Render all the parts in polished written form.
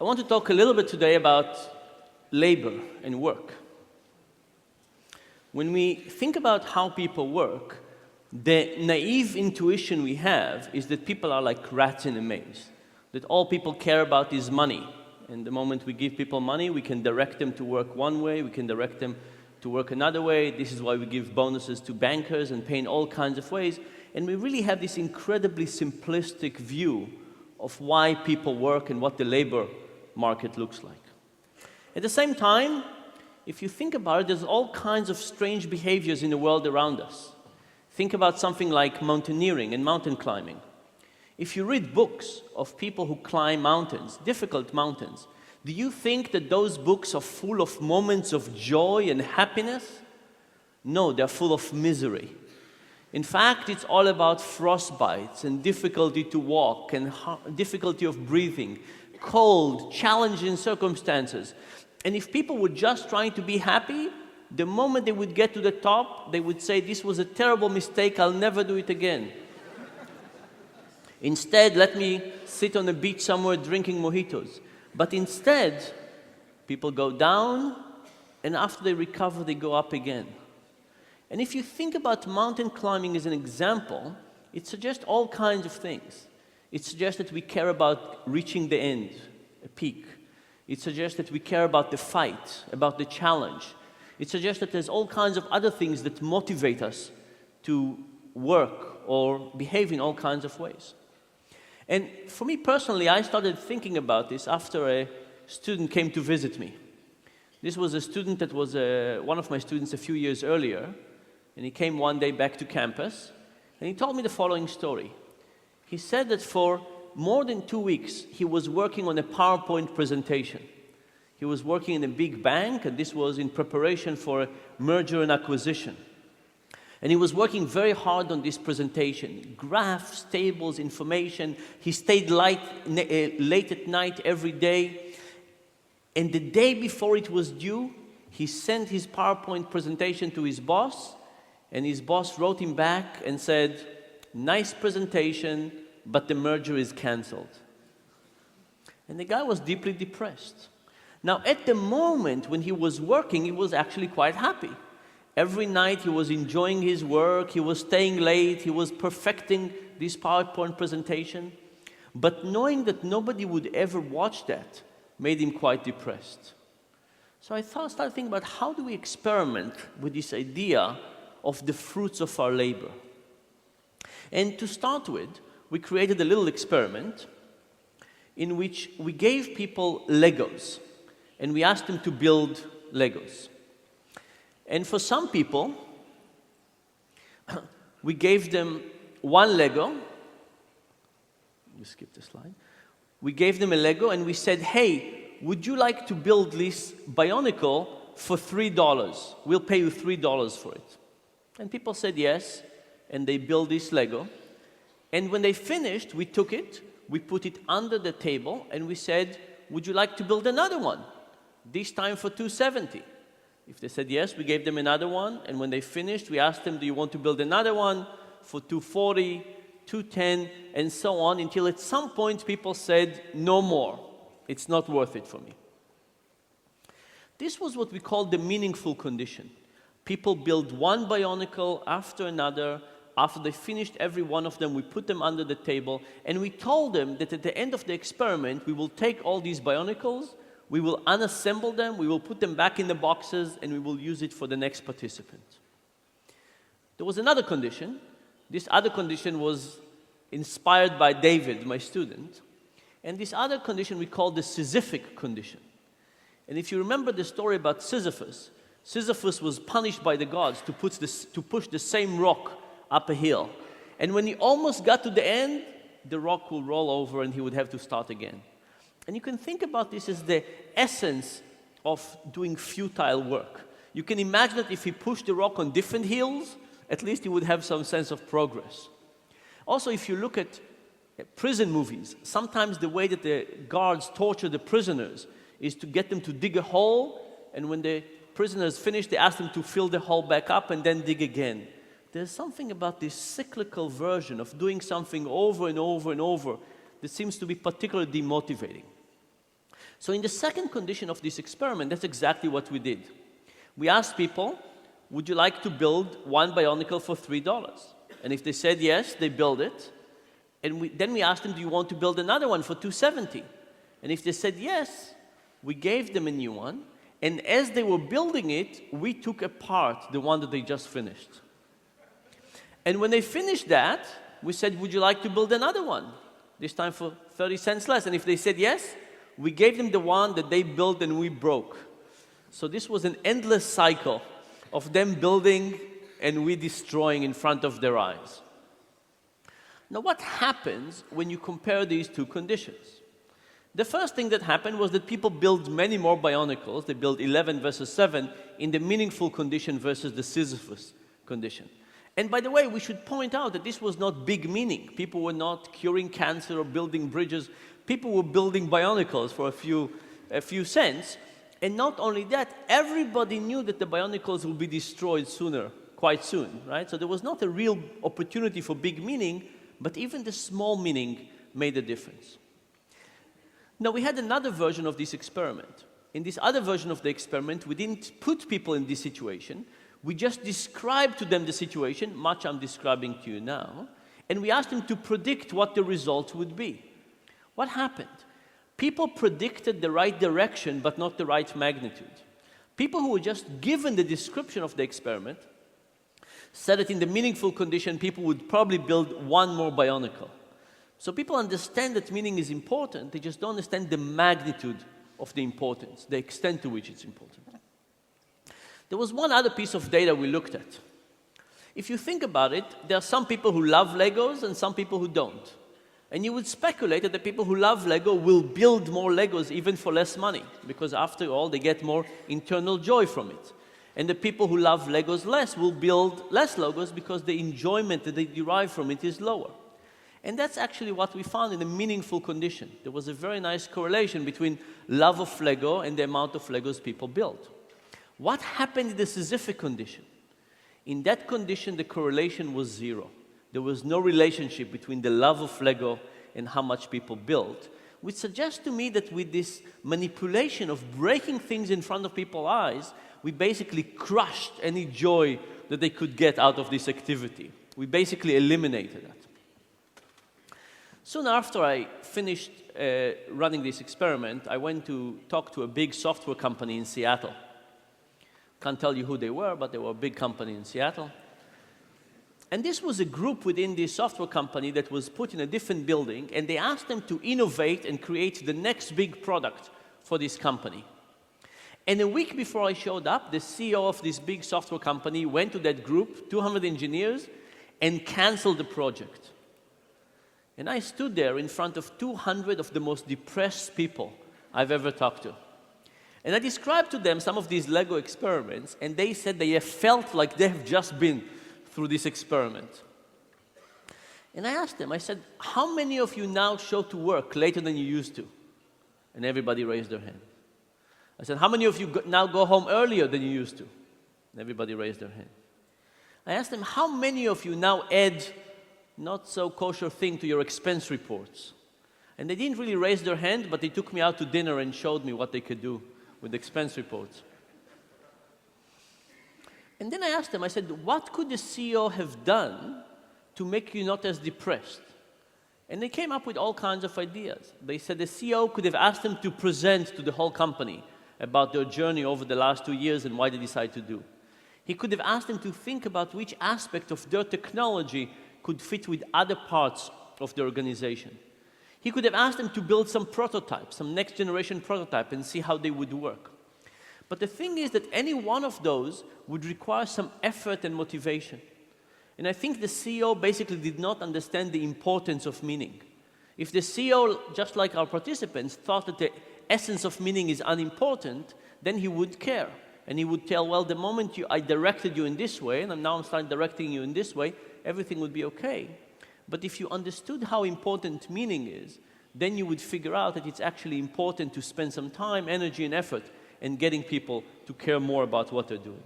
want to talk a little bit today about labor and work. When we think about how people work, the naive intuition we have is that people are like rats in a maze, that all people care about is money. And the moment we give people money, we can direct them to work one way, we can direct them to work another way. This is why we give bonuses to bankers and pay in all kinds of ways. And we really have this incredibly simplistic view of why people work and what the labor market looks like. At the same time, if you think about it, there's all kinds of strange behaviors in the world around us. Think about something like mountaineering and mountain climbing. If you read books of people who climb mountains, difficult mountains, do you think that those books are full of moments of joy and happiness? No, they're full of misery. In fact, it's all about frostbites and difficulty to walk and difficulty of breathing, cold, challenging circumstances. And if people were just trying to be happy, the moment they would get to the top, they would say, "This was a terrible mistake, I'll never do it again." Instead, let me sit on a beach somewhere drinking mojitos. But instead, people go down, and after they recover, they go up again. And if you think about mountain climbing as an example, it suggests all kinds of things. It suggests that we care about reaching the end, a peak. It suggests that we care about the fight, about the challenge. It suggests that there's all kinds of other things that motivate us to work or behave in all kinds of ways. And for me personally, I started thinking about this after a student came to visit me. This was a student that was one of my students a few years earlier, and he came one day back to campus, and he told me the following story. He said that for more than 2 weeks, he was working on a PowerPoint presentation. He was working in a big bank, and this was in preparation for a merger and acquisition. And he was working very hard on this presentation. Graphs, tables, information. He stayed late at night every day. And the day before it was due, he sent his PowerPoint presentation to his boss, and his boss wrote him back and said, "Nice presentation, but the merger is canceled." And the guy was deeply depressed. Now, at the moment when he was working, he was actually quite happy. Every night he was enjoying his work, he was staying late, he was perfecting this PowerPoint presentation. But knowing that nobody would ever watch that made him quite depressed. So I started thinking about how do we experiment with this idea of the fruits of our labor. And to start with, we created a little experiment in which we gave people Legos, and we asked them to build Legos. And for some people, we gave them one Lego. We skip the slide. We gave them a Lego and we said, "Hey, would you like to build this Bionicle for $3? We'll pay you $3 for it." And people said yes, and they built this Lego. And when they finished, we took it, we put it under the table, and we said, "Would you like to build another one? This time for $270. If they said yes, we gave them another one, and when they finished, we asked them, "Do you want to build another one for $240, $210, and so on, until at some point people said, "No more. It's not worth it for me." This was what we called the meaningful condition. People build one Bionicle after another. After they finished every one of them, we put them under the table, and we told them that at the end of the experiment, we will take all these Bionicles, we will unassemble them, we will put them back in the boxes, and we will use it for the next participant. There was another condition. This other condition was inspired by David, my student. And this other condition we called the Sisyphic Condition. And if you remember the story about Sisyphus, Sisyphus was punished by the gods to push the same rock up a hill. And when he almost got to the end, the rock will roll over and he would have to start again. And you can think about this as the essence of doing futile work. You can imagine that if he pushed the rock on different hills, at least he would have some sense of progress. Also, if you look at prison movies, sometimes the way that the guards torture the prisoners is to get them to dig a hole, and when the prisoners finish, they ask them to fill the hole back up and then dig again. There's something about this cyclical version of doing something over and over and over that seems to be particularly demotivating. So in the second condition of this experiment, that's exactly what we did. We asked people, would you like to build one bionicle for $3? And if they said yes, they built it. And then we asked them, do you want to build another one for $270? And if they said yes, we gave them a new one. And as they were building it, we took apart the one that they just finished. And when they finished that, we said, would you like to build another one? This time for 30 cents less. And if they said yes, we gave them the one that they built and we broke. So this was an endless cycle of them building and we destroying in front of their eyes. Now, what happens when you compare these two conditions? The first thing that happened was that people built many more bionicles. They built 11 versus 7 in the meaningful condition versus the Sisyphus condition. And by the way, we should point out that this was not big meaning. People were not curing cancer or building bridges. People were building bionicles for a few cents. And not only that, everybody knew that the bionicles would be destroyed quite soon, right? So there was not a real opportunity for big meaning, but even the small meaning made a difference. Now, we had another version of this experiment. In this other version of the experiment, we didn't put people in this situation. We just described to them the situation, much I'm describing to you now, and we asked them to predict what the results would be. What happened? People predicted the right direction, but not the right magnitude. People who were just given the description of the experiment said that in the meaningful condition, people would probably build one more bionicle. So people understand that meaning is important, they just don't understand the magnitude of the importance, the extent to which it's important. There was one other piece of data we looked at. If you think about it, there are some people who love Legos and some people who don't. And you would speculate that the people who love Lego will build more Legos even for less money, because after all, they get more internal joy from it. And the people who love Legos less will build less Legos because the enjoyment that they derive from it is lower. And that's actually what we found in a meaningful condition. There was a very nice correlation between love of Lego and the amount of Legos people build. What happened in the Sisyphic condition? In that condition, the correlation was zero. There was no relationship between the love of Lego and how much people built, which suggests to me that with this manipulation of breaking things in front of people's eyes, we basically crushed any joy that they could get out of this activity. We basically eliminated that. Soon after I finished running this experiment, I went to talk to a big software company in Seattle. Can't tell you who they were, but they were a big company in Seattle. And this was a group within this software company that was put in a different building, and they asked them to innovate and create the next big product for this company. And a week before I showed up, the CEO of this big software company went to that group, 200 engineers, and canceled the project. And I stood there in front of 200 of the most depressed people I've ever talked to. And I described to them some of these Lego experiments, and they said they have felt like they have just been through this experiment. And I asked them, I said, how many of you now show to work later than you used to? And everybody raised their hand. I said, how many of you now go home earlier than you used to? And everybody raised their hand. I asked them, how many of you now add not so kosher thing to your expense reports? And they didn't really raise their hand, but they took me out to dinner and showed me what they could do with expense reports. And then I asked them, I said, what could the CEO have done to make you not as depressed? And they came up with all kinds of ideas. They said the CEO could have asked them to present to the whole company about their journey over the last 2 years and why they decided to do. He could have asked them to think about which aspect of their technology could fit with other parts of the organization. He could have asked them to build some prototype, some next generation prototype, and see how they would work. But the thing is that any one of those would require some effort and motivation. And I think the CEO basically did not understand the importance of meaning. If the CEO, just like our participants, thought that the essence of meaning is unimportant, then he would care. And he would tell, well, the moment I directed you in this way, and now I'm starting directing you in this way, everything would be okay. But if you understood how important meaning is, then you would figure out that it's actually important to spend some time, energy, and effort in getting people to care more about what they're doing.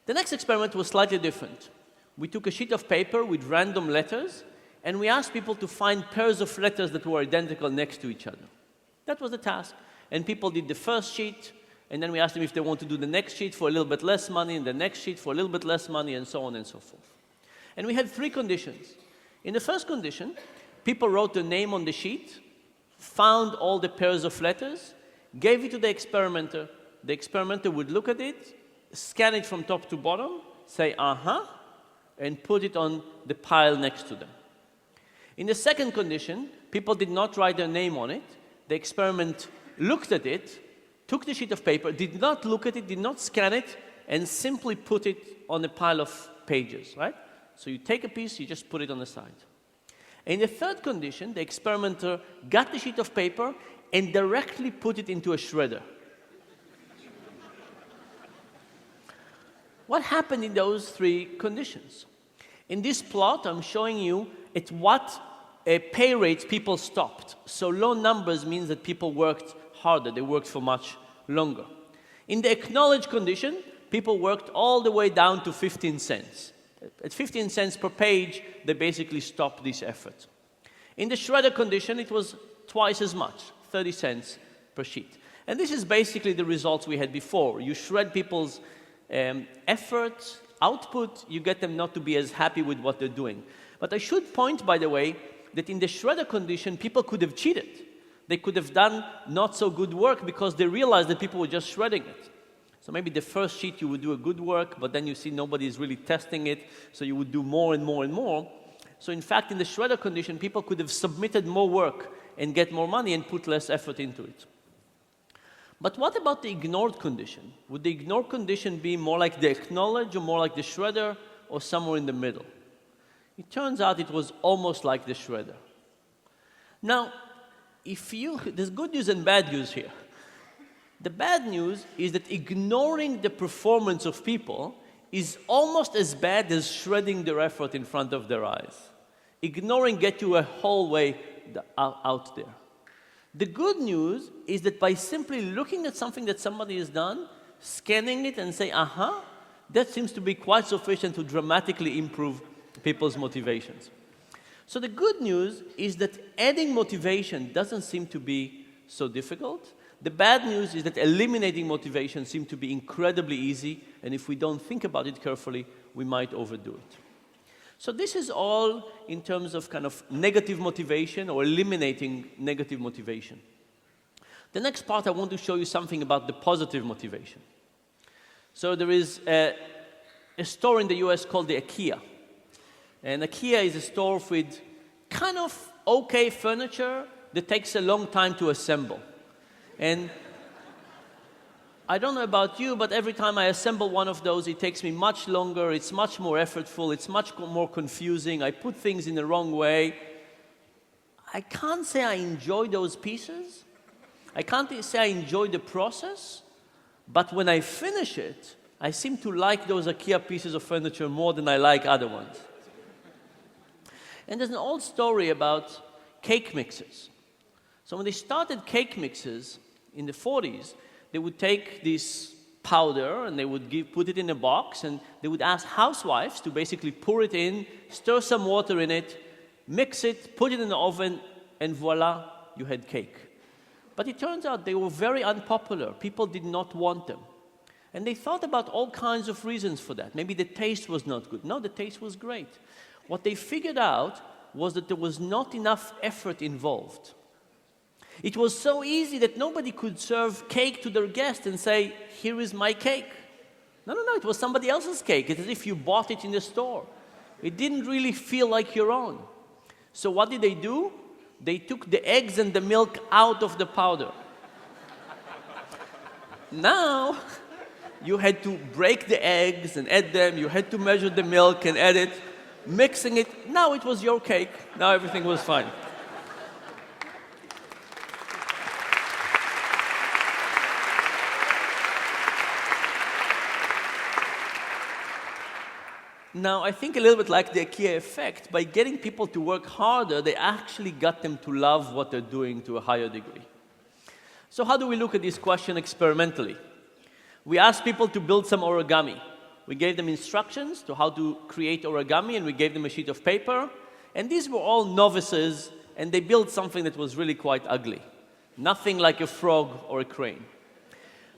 The next experiment was slightly different. We took a sheet of paper with random letters, and we asked people to find pairs of letters that were identical next to each other. That was the task. And people did the first sheet, and then we asked them if they want to do the next sheet for a little bit less money, and the next sheet for a little bit less money, and so on and so forth. And we had 3 conditions. In the first condition, people wrote their name on the sheet, found all the pairs of letters, gave it to the experimenter. The experimenter would look at it, scan it from top to bottom, say, uh-huh, and put it on the pile next to them. In the second condition, people did not write their name on it. The experiment looked at it, took the sheet of paper, did not look at it, did not scan it, and simply put it on a pile of pages, right? So you take a piece, you just put it on the side. In the third condition, the experimenter got the sheet of paper and directly put it into a shredder. What happened in those 3 conditions? In this plot, I'm showing you at what pay rates people stopped. So low numbers means that people worked harder. They worked for much longer. In the acknowledged condition, people worked all the way down to 15 cents. At 15 cents per page, they basically stopped this effort. In the shredder condition, it was twice as much, 30 cents per sheet. And this is basically the results we had before. You shred people's effort, output, you get them not to be as happy with what they're doing. But I should point, by the way, that in the shredder condition, people could have cheated. They could have done not so good work because they realized that people were just shredding it. So maybe the first sheet you would do a good work, but then you see nobody is really testing it, so you would do more and more and more. So in fact, in the shredder condition, people could have submitted more work and get more money and put less effort into it. But what about the ignored condition? Would the ignored condition be more like the acknowledged or more like the shredder or somewhere in the middle? It turns out it was almost like the shredder. Now, there's good news and bad news here. The bad news is that ignoring the performance of people is almost as bad as shredding their effort in front of their eyes. Ignoring gets you a whole way out there. The good news is that by simply looking at something that somebody has done, scanning it and say, uh-huh, that seems to be quite sufficient to dramatically improve people's motivations. So the good news is that adding motivation doesn't seem to be so difficult. The bad news is that eliminating motivation seems to be incredibly easy, and if we don't think about it carefully, we might overdo it. So this is all in terms of kind of negative motivation or eliminating negative motivation. The next part, I want to show you something about the positive motivation. So there is a store in the US called the IKEA. And IKEA is a store with kind of okay furniture that takes a long time to assemble. And I don't know about you, but every time I assemble one of those, it takes me much longer, it's much more effortful, it's much more confusing, I put things in the wrong way. I can't say I enjoy those pieces. I can't say I enjoy the process, but when I finish it, I seem to like those IKEA pieces of furniture more than I like other ones. And there's an old story about cake mixers. So when they started cake mixers in the 40s, they would take this powder and they would put it in a box, and they would ask housewives to basically pour it in, stir some water in it, mix it, put it in the oven, and voila, you had cake. But it turns out they were very unpopular. People did not want them. And they thought about all kinds of reasons for that. Maybe the taste was not good. No, the taste was great. What they figured out was that there was not enough effort involved. It was so easy that nobody could serve cake to their guest and say, here is my cake. No, it was somebody else's cake. It's as if you bought it in the store. It didn't really feel like your own. So what did they do? They took the eggs and the milk out of the powder. Now, you had to break the eggs and add them. You had to measure the milk and add it. Mixing it. Now it was your cake. Now everything was fine. Now, I think a little bit like the IKEA effect, by getting people to work harder, they actually got them to love what they're doing to a higher degree. So how do we look at this question experimentally? We asked people to build some origami. We gave them instructions to how to create origami, and we gave them a sheet of paper. And these were all novices, and they built something that was really quite ugly. Nothing like a frog or a crane.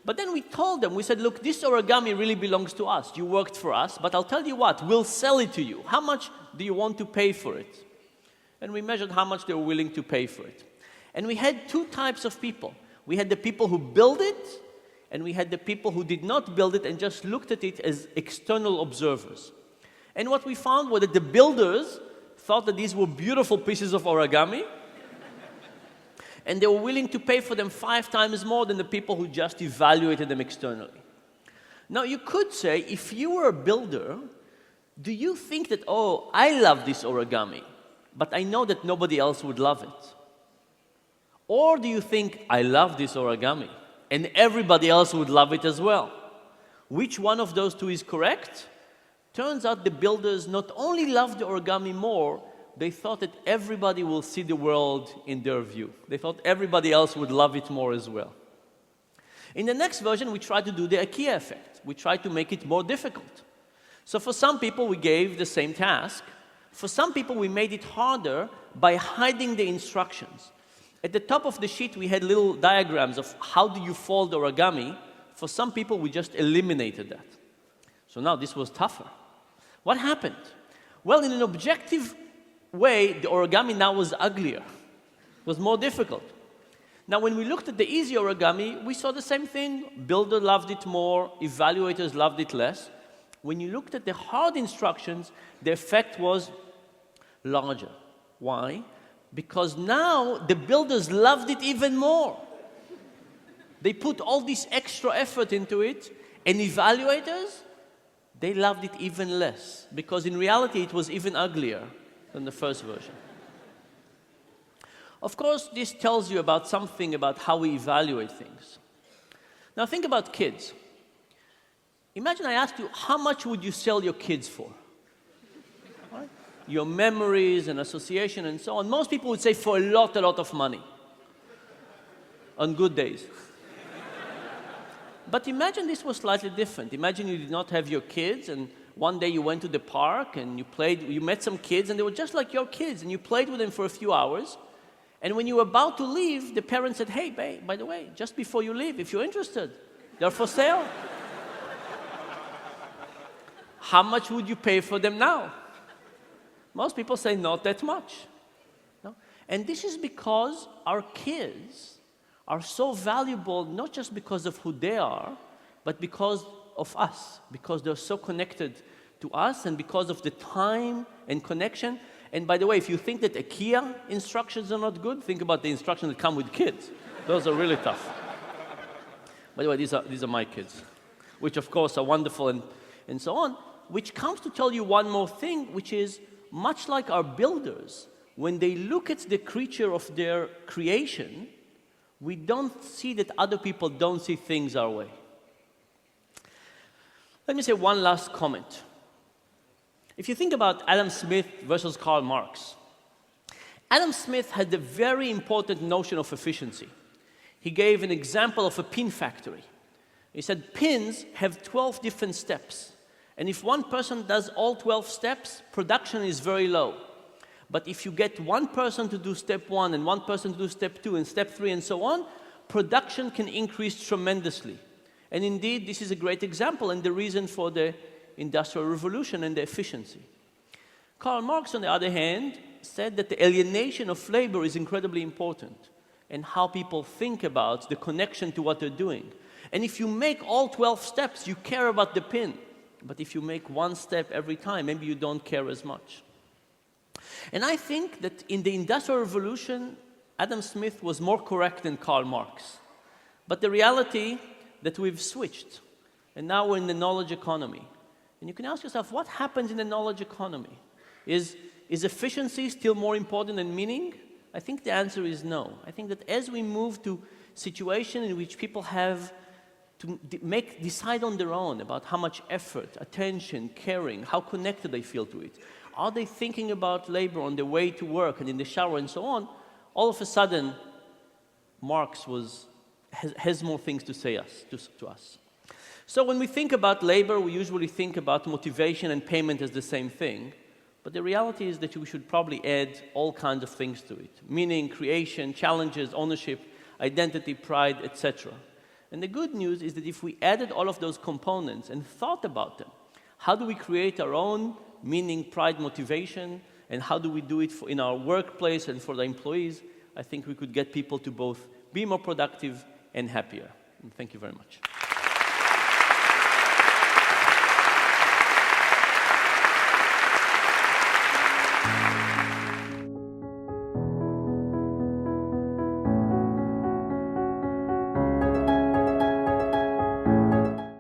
But then we told them, we said, look, this origami really belongs to us. You worked for us, but I'll tell you what, we'll sell it to you. How much do you want to pay for it? And we measured how much they were willing to pay for it. And we had two types of people. We had the people who built it, and we had the people who did not build it and just looked at it as external observers. And what we found was that the builders thought that these were beautiful pieces of origami, and they were willing to pay for them 5 times more than the people who just evaluated them externally. Now, you could say, if you were a builder, do you think that, oh, I love this origami, but I know that nobody else would love it? Or do you think, I love this origami, and everybody else would love it as well? Which one of those two is correct? Turns out the builders not only loved the origami more, they thought that everybody will see the world in their view. They thought everybody else would love it more as well. In the next version, we tried to do the IKEA effect. We tried to make it more difficult. So for some people, we gave the same task. For some people, we made it harder by hiding the instructions. At the top of the sheet, we had little diagrams of how do you fold origami. For some people, we just eliminated that. So now this was tougher. What happened? Well, in an objective way, the origami now was uglier. It was more difficult. Now, when we looked at the easy origami, we saw the same thing. Builder loved it more, evaluators loved it less. When you looked at the hard instructions, the effect was larger. Why? Because now the builders loved it even more. They put all this extra effort into it, and evaluators, they loved it even less, because in reality it was even uglier than the first version. Of course, this tells you about something about how we evaluate things. Now think about kids. Imagine I asked you, how much would you sell your kids for? Right? Your memories and association and so on. Most people would say for a lot of money. On good days. But imagine this was slightly different. Imagine you did not have your kids, and one day you went to the park and you met some kids, and they were just like your kids, and you played with them for a few hours. And when you were about to leave, the parents said, hey, babe, by the way, just before you leave, if you're interested, they're for sale. How much would you pay for them now? Most people say not that much. No? And this is because our kids are so valuable, not just because of who they are, but because of us, because they're so connected to us, and because of the time and connection. And by the way, if you think that IKEA instructions are not good, think about the instructions that come with kids. Those are really tough. By the way, these are my kids, which of course are wonderful and so on, which comes to tell you one more thing, which is much like our builders, when they look at the creature of their creation, we don't see that other people don't see things our way. Let me say one last comment. If you think about Adam Smith versus Karl Marx, Adam Smith had a very important notion of efficiency. He gave an example of a pin factory. He said pins have 12 different steps. And if one person does all 12 steps, production is very low. But if you get one person to do step 1 and one person to do step 2 and step 3 and so on, production can increase tremendously. And indeed, this is a great example and the reason for the Industrial Revolution and the efficiency. Karl Marx, on the other hand, said that the alienation of labor is incredibly important and how people think about the connection to what they're doing. And if you make all 12 steps, you care about the pin. But if you make one step every time, maybe you don't care as much. And I think that in the Industrial Revolution, Adam Smith was more correct than Karl Marx. But the reality that we've switched, and now we're in the knowledge economy. And you can ask yourself, what happens in the knowledge economy? Is efficiency still more important than meaning? I think the answer is no. I think that as we move to situations in which people have to decide on their own about how much effort, attention, caring, how connected they feel to it, are they thinking about labor on their way to work and in the shower and so on, all of a sudden, Marx has more things to say to us. So when we think about labor, we usually think about motivation and payment as the same thing. But the reality is that we should probably add all kinds of things to it. Meaning, creation, challenges, ownership. identity, pride, etc. And the good news is that if we added all of those components and thought about them, how do we create our own meaning, pride, motivation, and how do we do it in our workplace and for the employees, I think we could get people to both be more productive and happier. And thank you very much.